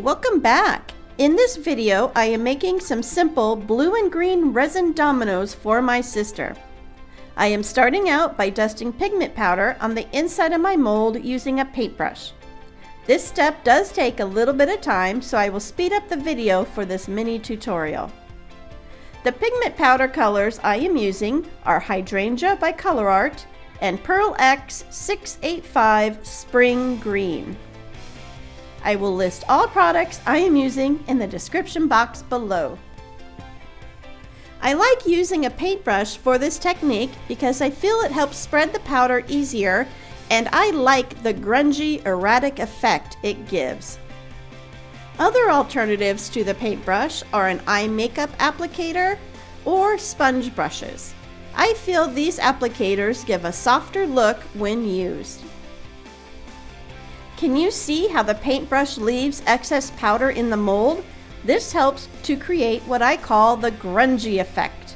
welcome back. In this video, I am making some simple blue and green resin dominoes for my sister. I am starting out by dusting pigment powder on the inside of my mold using a paintbrush. This step does take a little bit of time, so I will speed up the video for this mini tutorial. The pigment powder colors I am using are Hydrangea by Color Art and Pearl X 685 Spring Green. I will list all products I am using in the description box below. I like using a paintbrush for this technique because I feel it helps spread the powder easier, and I like the grungy, erratic effect it gives. Other alternatives to the paintbrush are an eye makeup applicator or sponge brushes. I feel these applicators give a softer look when used. Can you see how the paintbrush leaves excess powder in the mold? This helps to create what I call the grungy effect.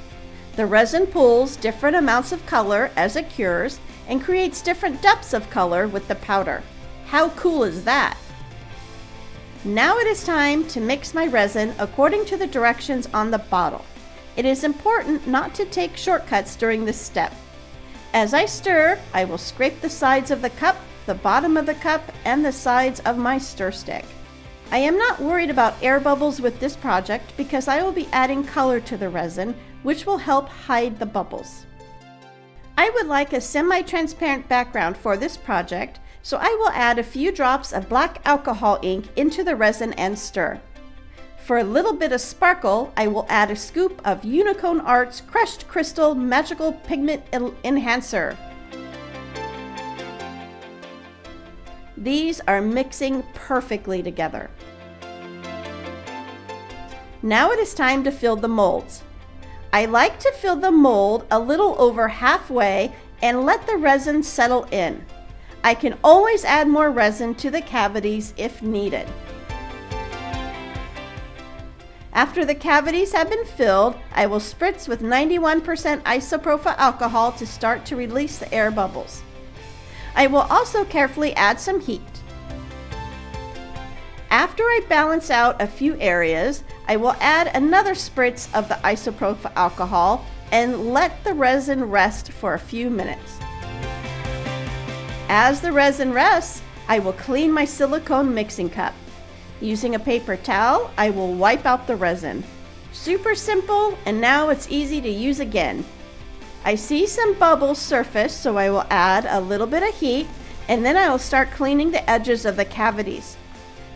The resin pulls different amounts of color as it cures and creates different depths of color with the powder. How cool is that? Now it is time to mix my resin according to the directions on the bottle. It is important not to take shortcuts during this step. As I stir, I will scrape the sides of the cup, the bottom of the cup, and the sides of my stir stick. I am not worried about air bubbles with this project because I will be adding color to the resin, which will help hide the bubbles. I would like a semi-transparent background for this project, so I will add a few drops of black alcohol ink into the resin and stir. For a little bit of sparkle, I will add a scoop of Unicorn Arts Crushed Crystal Magical Pigment Enhancer. These are mixing perfectly together. Now it is time to fill the molds. I like to fill the mold a little over halfway and let the resin settle in. I can always add more resin to the cavities if needed. After the cavities have been filled, I will spritz with 91% isopropyl alcohol to start to release the air bubbles. I will also carefully add some heat. After I balance out a few areas, I will add another spritz of the isopropyl alcohol and let the resin rest for a few minutes. As the resin rests, I will clean my silicone mixing cup. Using a paper towel, I will wipe out the resin. Super simple, and now it's easy to use again. I see some bubbles surface, so I will add a little bit of heat, and then I will start cleaning the edges of the cavities.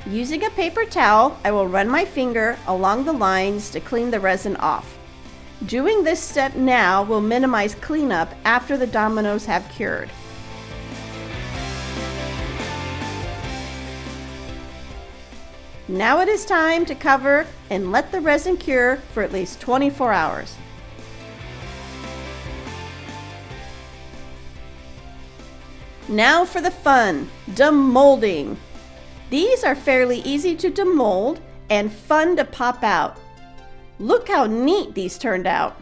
Using a paper towel, I will run my finger along the lines to clean the resin off. Doing this step now will minimize cleanup after the dominoes have cured. Now it is time to cover and let the resin cure for at least 24 hours. Now for the fun, demolding. These are fairly easy to demold and fun to pop out. Look how neat these turned out.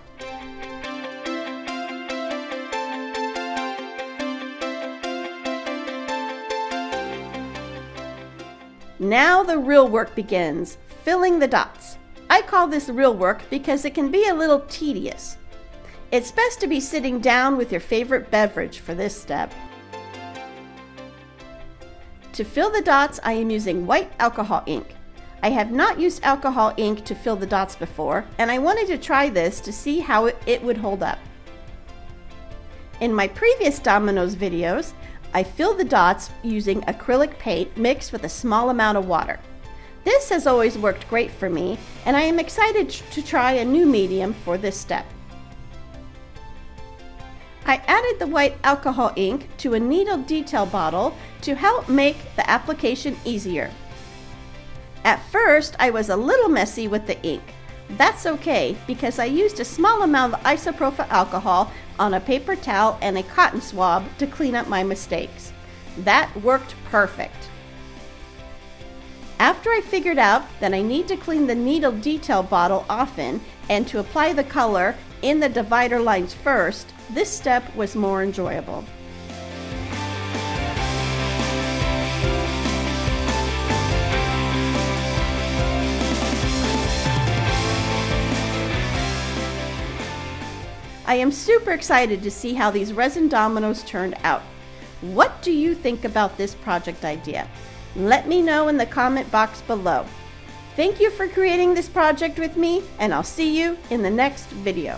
Now the real work begins, filling the dots. I call this real work because it can be a little tedious. It's best to be sitting down with your favorite beverage for this step. To fill the dots, I am using white alcohol ink. I have not used alcohol ink to fill the dots before, and I wanted to try this to see how it would hold up. In my previous dominoes videos, I fill the dots using acrylic paint mixed with a small amount of water. This has always worked great for me, and I am excited to try a new medium for this step. I added the white alcohol ink to a needle detail bottle to help make the application easier. At first, I was a little messy with the ink. That's okay because I used a small amount of isopropyl alcohol on a paper towel and a cotton swab to clean up my mistakes. That worked perfect. After I figured out that I need to clean the needle detail bottle often and to apply the color in the divider lines first, this step was more enjoyable. I am super excited to see how these resin dominoes turned out. What do you think about this project idea? Let me know in the comment box below. Thank you for creating this project with me, and I'll see you in the next video.